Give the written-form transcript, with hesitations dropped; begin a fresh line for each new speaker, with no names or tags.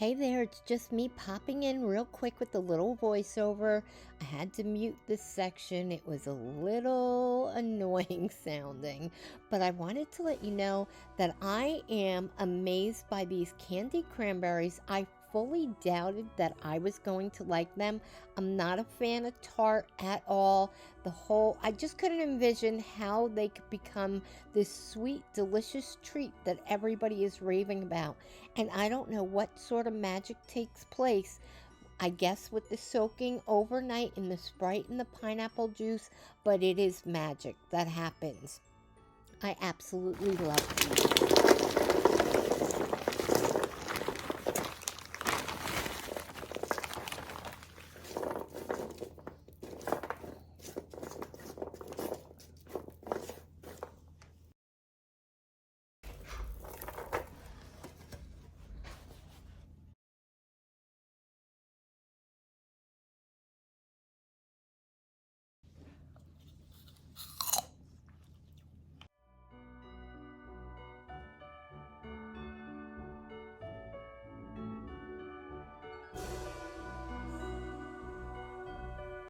Hey there, it's just me popping in real quick with a little voiceover. I had to mute this section. It was a little annoying sounding, but I wanted to let you know that I am amazed by these candied cranberries. I fully doubted that I was going to like them. I'm not a fan of tart at all. I just couldn't envision how they could become this sweet, delicious treat that everybody is raving about. And I don't know what sort of magic takes place. I guess with the soaking overnight in the Sprite and the pineapple juice, but it is magic that happens. I absolutely love it.